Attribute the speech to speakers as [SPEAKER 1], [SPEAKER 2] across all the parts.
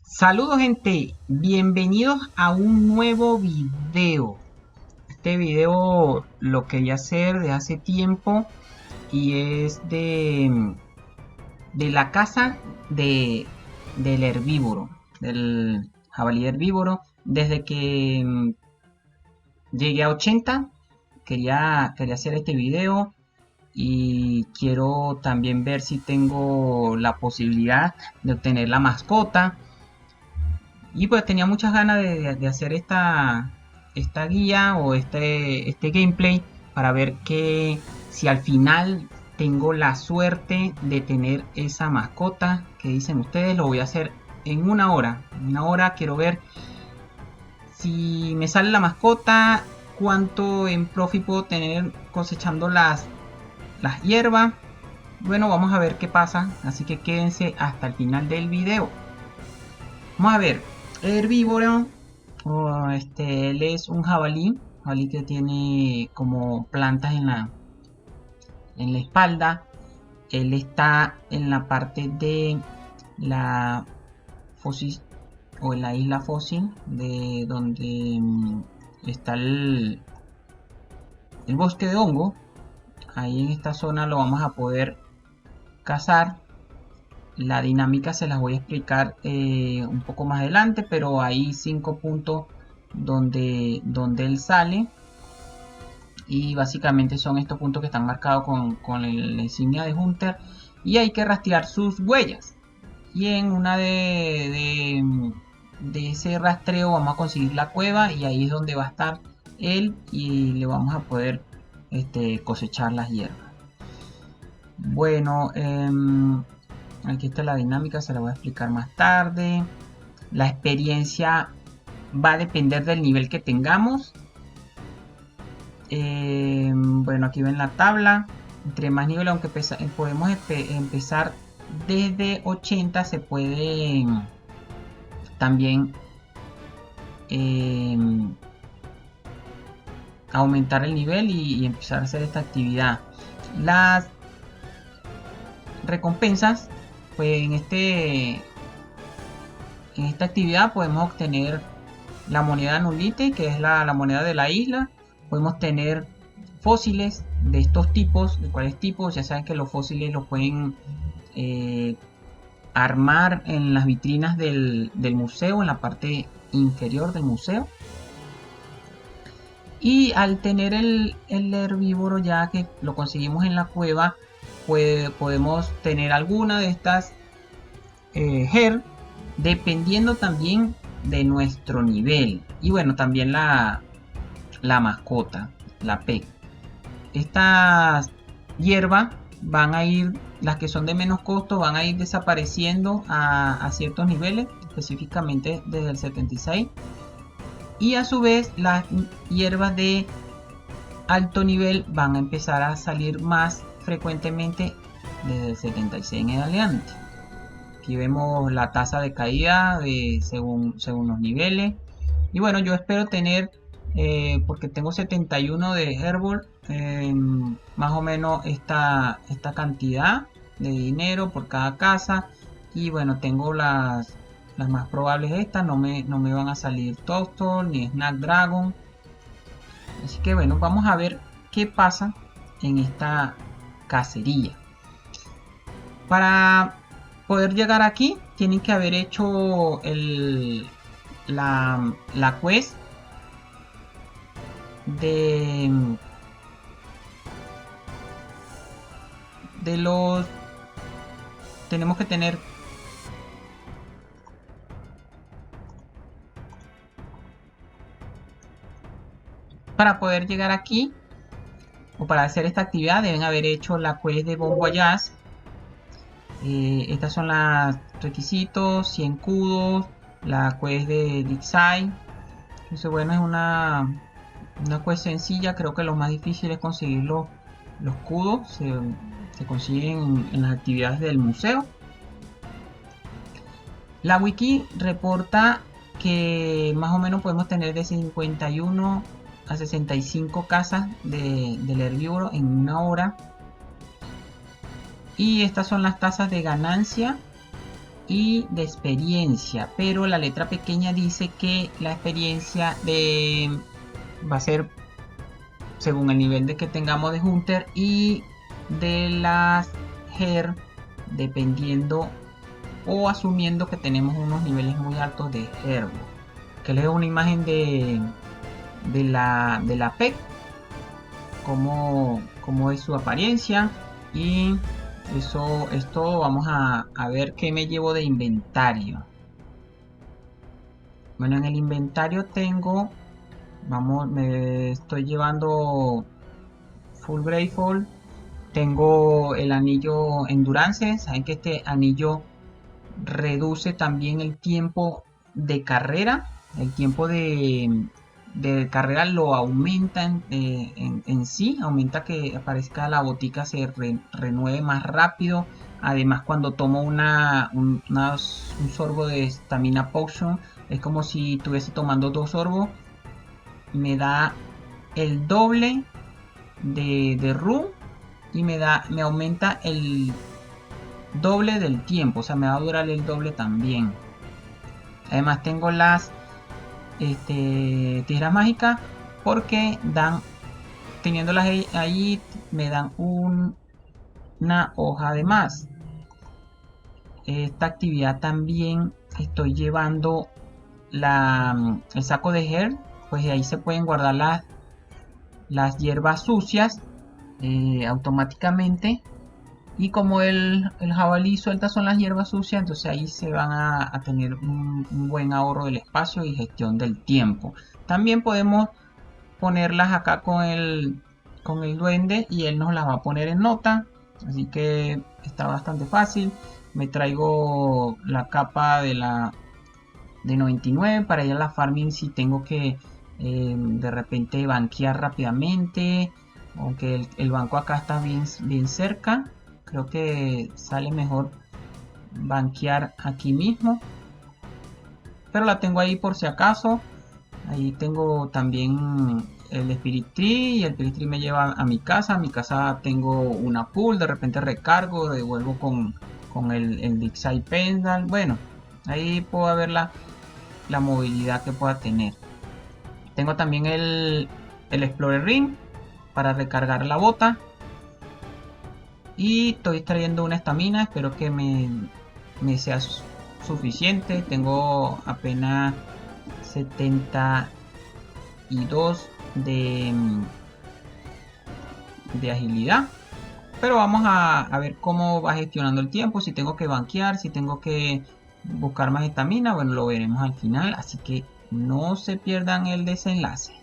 [SPEAKER 1] Saludos gente, bienvenidos a un nuevo video. Este video lo quería hacer de hace tiempo y es de la caza del herbívoro, del jabalí herbívoro. Desde que llegué a 80 quería hacer este video y quiero también ver si tengo la posibilidad de obtener la mascota. Y pues tenía muchas ganas de hacer esta guía o este gameplay para ver si al final tengo la suerte de tener esa mascota que dicen ustedes. Lo voy a hacer en una hora. En una hora quiero ver si me sale la mascota, cuánto en profit puedo tener cosechando las hierbas. Bueno, vamos a ver qué pasa. Así que quédense hasta el final del video. Vamos a ver. Herbívoro. Él es un jabalí que tiene como plantas en la espalda. Él está en la parte de la fósil o en la isla fósil de donde está el bosque de hongo. Ahí en esta zona lo vamos a poder cazar. La dinámica se las voy a explicar un poco más adelante, pero hay 5 puntos donde él sale. Y básicamente son estos puntos que están marcados con la insignia de Hunter. Y hay que rastrear sus huellas. Y en una de ese rastreo vamos a conseguir la cueva. Y ahí es donde va a estar él. Y le vamos a poder cosechar las hierbas. Bueno, aquí está la dinámica, se la voy a explicar más tarde. La experiencia va a depender del nivel que tengamos. Bueno, aquí ven la tabla. Entre más nivel, aunque podemos empezar desde 80, se puede también aumentar el nivel y empezar a hacer esta actividad. Las recompensas, pues en esta actividad podemos obtener la moneda Nulite, que es la moneda de la isla. Podemos tener fósiles de estos tipos. ¿De cuáles tipos? Ya saben que los fósiles los pueden armar en las vitrinas del museo, en la parte inferior del museo. Y al tener el herbívoro, ya que lo conseguimos en la cueva, podemos tener alguna de estas her, dependiendo también de nuestro nivel. Y bueno, también la mascota, la pet. Estas hierbas van a ir, las que son de menos costo, van a ir desapareciendo a ciertos niveles, específicamente desde el 76. Y a su vez las hierbas de alto nivel van a empezar a salir más frecuentemente desde el 76 en adelante. Aquí vemos la tasa de caída según los niveles. Y bueno, yo espero tener, porque tengo 71 de Herbal, más o menos esta cantidad de dinero por cada casa. Y bueno, tengo las más probables estas. No me van a salir Toadstool ni Snapdragon. Así que bueno, vamos a ver qué pasa en esta cacería. Para poder llegar aquí tienen que haber hecho la quest de los, tenemos que tener para poder llegar aquí o para hacer esta actividad deben haber hecho la quest de Bon Voyage. Estas son los requisitos: 100 cudos, la quest de Dixai. Eso bueno, es una quest sencilla. Creo que lo más difícil es conseguir los cudos. Se consiguen en las actividades del museo. La wiki reporta que más o menos podemos tener de 51 a 65 casas del herbívoro en una hora. Y estas son las tasas de ganancia y de experiencia, pero la letra pequeña dice que la experiencia va a ser según el nivel de que tengamos de Hunter y de las Her, dependiendo o asumiendo que tenemos unos niveles muy altos de Herbo. Que les doy una imagen de la PEC, como es su apariencia, y eso es todo. Vamos a ver qué me llevo de inventario. Bueno, en el inventario tengo, me estoy llevando Full Grateful. Tengo el anillo Endurance. Saben que este anillo reduce también el tiempo de carrera. El tiempo de carrera lo aumenta en sí. Aumenta que aparezca la botica, se renueve más rápido. Además, cuando tomo un sorbo de Stamina Potion, es como si estuviese tomando 2 sorbos. Me da el doble de run y me aumenta el doble del tiempo, o sea, me va a durar el doble también. Además tengo las tijeras mágicas, porque teniéndolas ahí me dan una hoja de más. Esta actividad también estoy llevando el saco de Her, pues ahí se pueden guardar las hierbas sucias automáticamente. Y como el jabalí suelta son las hierbas sucias, entonces ahí se van a tener un buen ahorro del espacio y gestión del tiempo. También podemos ponerlas acá con el duende y él nos las va a poner en nota. Así que está bastante fácil. Me traigo la capa de 99 para ir a la farming si tengo que de repente banquear rápidamente. Aunque el banco acá está bien cerca. Creo que sale mejor banquear aquí mismo. Pero la tengo ahí por si acaso. Ahí tengo también el Spirit Tree. Y el Spirit Tree me lleva a mi casa. En mi casa tengo una pool. De repente recargo. Devuelvo con el Dixie Pendal. Bueno, ahí puedo ver la movilidad que pueda tener. Tengo también el Explorer Ring para recargar la bota. Y estoy trayendo una estamina. Espero que me sea suficiente. Tengo apenas 72 de agilidad. Pero vamos a ver cómo va gestionando el tiempo. Si tengo que banquear, si tengo que buscar más estamina, bueno, lo veremos al final. Así que no se pierdan el desenlace.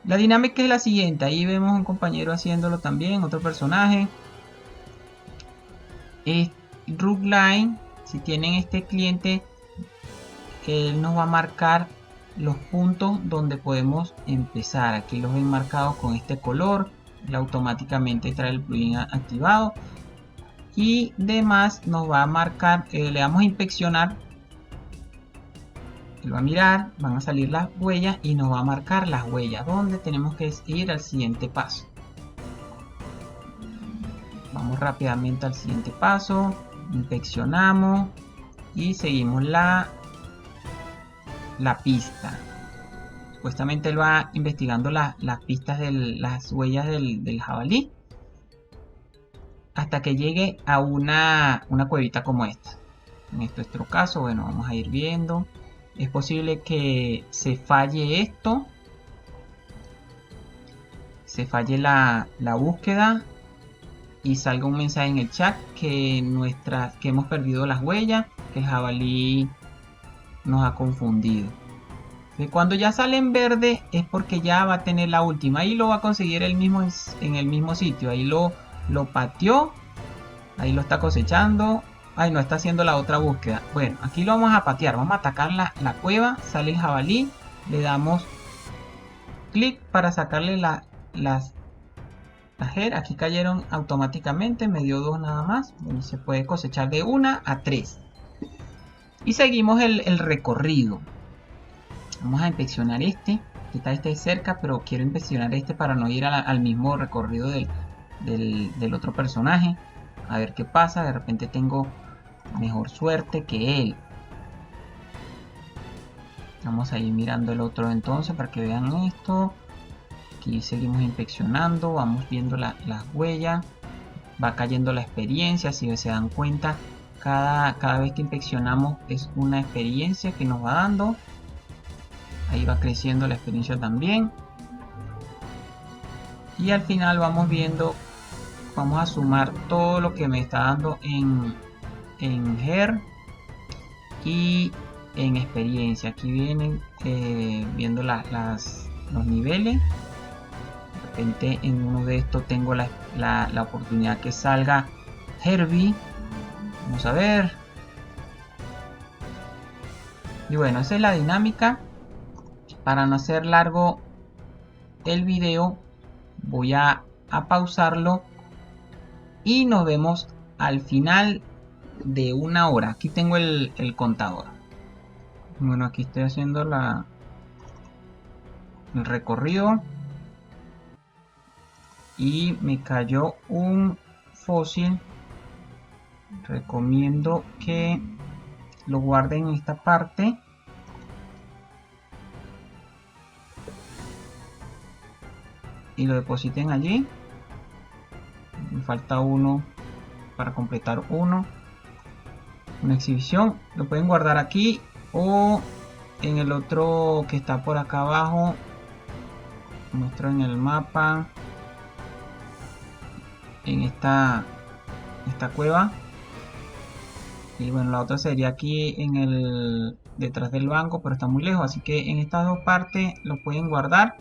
[SPEAKER 1] La dinámica es la siguiente. Ahí vemos un compañero haciéndolo también, otro personaje. Rookline, si tienen este cliente, él nos va a marcar los puntos donde podemos empezar. Aquí los ven marcados con este color. Él automáticamente trae el plugin activado. Y demás nos va a marcar, le damos a inspeccionar. Él va a mirar, van a salir las huellas y nos va a marcar las huellas donde tenemos que ir al siguiente paso. Vamos rápidamente al siguiente paso, inspeccionamos y seguimos la pista. Supuestamente él va investigando las pistas de las huellas del jabalí hasta que llegue a una cuevita como esta. En nuestro caso, bueno, vamos a ir viendo. Es posible que se falle esto. Se falle la búsqueda. Y salga un mensaje en el chat que hemos perdido las huellas. Que el jabalí nos ha confundido. Que cuando ya sale en verde es porque ya va a tener la última. Ahí lo va a conseguir él mismo en el mismo sitio. Ahí lo pateó. Ahí lo está cosechando. Ay, no está haciendo la otra búsqueda. Bueno, aquí lo vamos a patear. Vamos a atacar la cueva. Sale el jabalí. Le damos clic para sacarle las Her. Aquí cayeron automáticamente. Me dio 2 nada más. Bueno, se puede cosechar de 1 a 3. Y seguimos el recorrido. Vamos a inspeccionar este. Está este cerca, pero quiero inspeccionar este para no ir al mismo recorrido del otro personaje. A ver qué pasa. De repente tengo mejor suerte que él. Vamos a ir mirando el otro entonces para que vean esto. Aquí seguimos inspeccionando, vamos viendo las huellas, va cayendo la experiencia. Si se dan cuenta, cada vez que inspeccionamos es una experiencia que nos va dando. Ahí va creciendo la experiencia también. Y al final vamos viendo, vamos a sumar todo lo que me está dando en Her y en experiencia. Aquí vienen viendo los niveles. De repente en uno de estos tengo la oportunidad que salga Herbie. Vamos a ver. Y bueno, esa es la dinámica. Para no hacer largo el video, voy a pausarlo y nos vemos al final de una hora. Aquí tengo el contador. Bueno, aquí estoy haciendo el recorrido y me cayó un fósil. Recomiendo que lo guarden en esta parte. Y lo depositen allí. Me falta uno para completar una exhibición. Lo pueden guardar aquí o en el otro que está por acá abajo. Muestro en el mapa, en esta cueva. Y bueno, la otra sería aquí en el detrás del banco, pero está muy lejos, así que en estas dos partes lo pueden guardar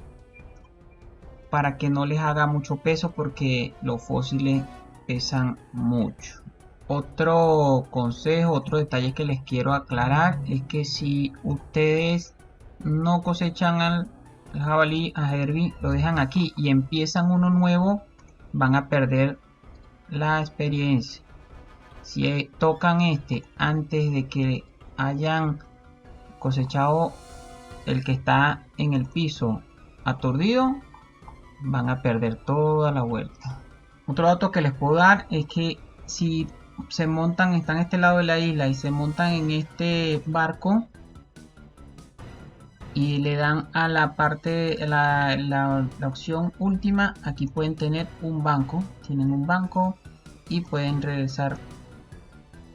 [SPEAKER 1] para que no les haga mucho peso, porque los fósiles pesan mucho. Otro consejo, otro detalle que les quiero aclarar es que si ustedes no cosechan al jabalí, a Herbie, lo dejan aquí y empiezan uno nuevo, van a perder la experiencia. Si tocan este antes de que hayan cosechado el que está en el piso aturdido, van a perder toda la vuelta. Otro dato que les puedo dar es que si se montan, están a este lado de la isla y se montan en este barco y le dan a la parte, la opción última, aquí pueden tener un banco, tienen un banco y pueden regresar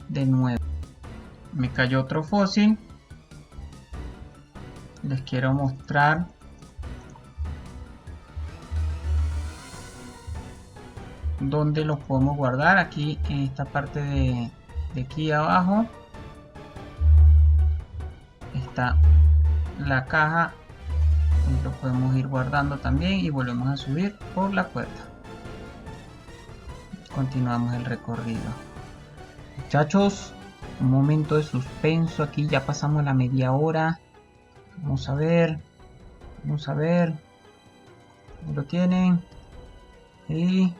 [SPEAKER 1] de nuevo. Me cayó otro fósil. Les quiero mostrar dónde los podemos guardar. Aquí en esta parte de aquí abajo está la caja, y lo podemos ir guardando también y volvemos a subir por la cuerda. Continuamos el recorrido. Muchachos, un momento de suspenso. Aquí ya pasamos la media hora. Vamos a ver. Ahí lo tienen. Y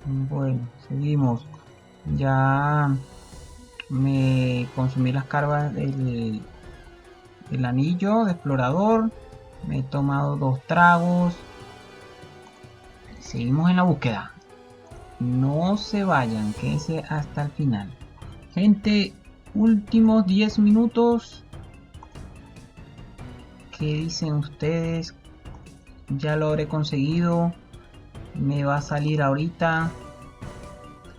[SPEAKER 1] bueno, seguimos. Ya me consumí las cargas del anillo de explorador. Me he tomado 2 tragos. Seguimos en la búsqueda. No se vayan, quédense hasta el final. Gente, últimos 10 minutos. ¿Qué dicen ustedes? Ya lo habré conseguido. Me va a salir ahorita.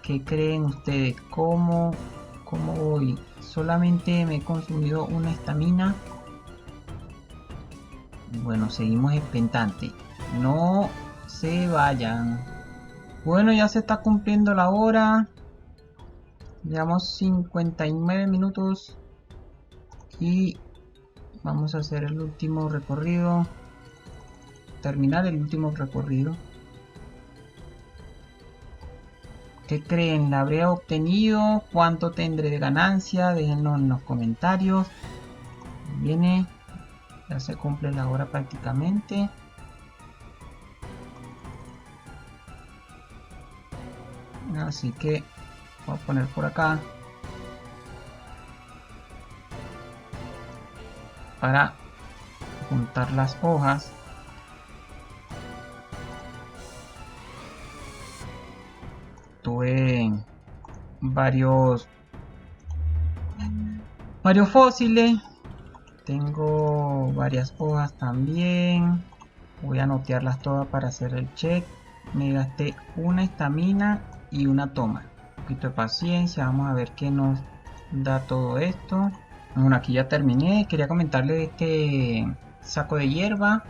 [SPEAKER 1] ¿Qué creen ustedes? ¿Cómo voy? Solamente me he consumido una estamina. Bueno, seguimos expectantes. No se vayan. Bueno, ya se está cumpliendo la hora. Llevamos 59 minutos. Y vamos a hacer el último recorrido. Terminar el último recorrido. ¿Qué creen? ¿La habré obtenido? ¿Cuánto tendré de ganancia? Déjenlo en los comentarios. Viene. Ya se cumple la hora prácticamente. Así que voy a poner por acá para juntar las hojas. Tuve varios fósiles. Tengo varias hojas también. Voy a anotearlas todas para hacer el check. Me gasté una estamina y una toma. Un poquito de paciencia. Vamos a ver qué nos da todo esto. Bueno, aquí ya terminé. Quería comentarle de este saco de hierba.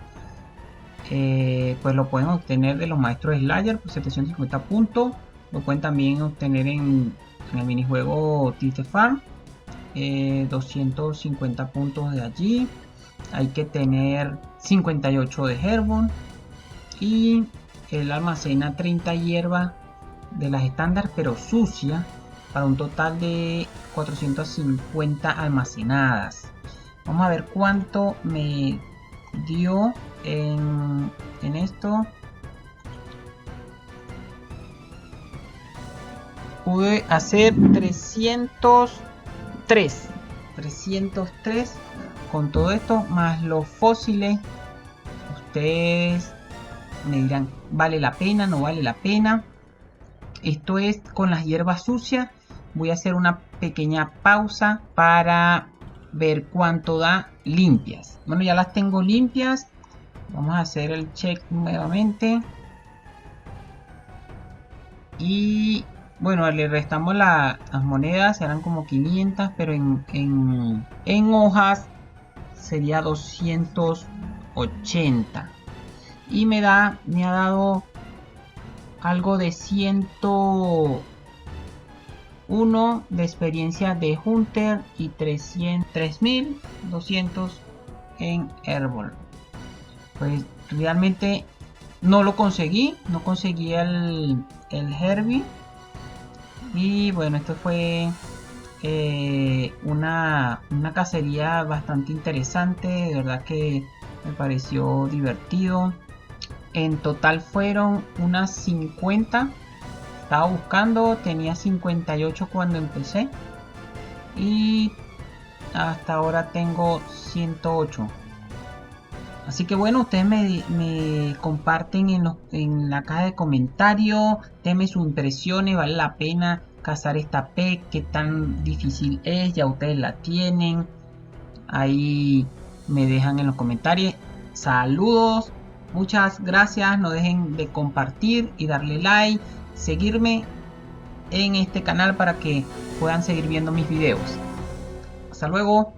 [SPEAKER 1] Pues lo pueden obtener de los maestros Slayer por 750 puntos. Lo pueden también obtener en el minijuego Tilted Farm. 250 puntos de allí. Hay que tener 58 de Herbon. Y él almacena 30 hierbas de las estándar, pero sucia, para un total de 450 almacenadas. Vamos a ver cuánto me dio en esto. Pude hacer 303 con todo esto, más los fósiles. Ustedes me dirán, ¿vale la pena? ¿No vale la pena? Esto es con las hierbas sucias. Voy a hacer una pequeña pausa para ver cuánto da limpias. Bueno, ya las tengo limpias. Vamos a hacer el check nuevamente. Y bueno, le restamos las monedas. Serán como 500, pero en hojas sería 280. Y me ha dado algo de 101 de experiencia de Hunter y 3200 en Herbal. Pues realmente no lo conseguí, no conseguí el Herbie. Y bueno, esto fue una cacería bastante interesante, de verdad que me pareció divertido. En total fueron unas 50. Estaba buscando, tenía 58 cuando empecé. Y hasta ahora tengo 108. Así que bueno, ustedes me comparten en la caja de comentarios. Denme sus impresiones, vale la pena cazar esta pet, qué tan difícil es, ya ustedes la tienen. Ahí me dejan en los comentarios. Saludos. Muchas gracias, no dejen de compartir y darle like, seguirme en este canal para que puedan seguir viendo mis videos. Hasta luego.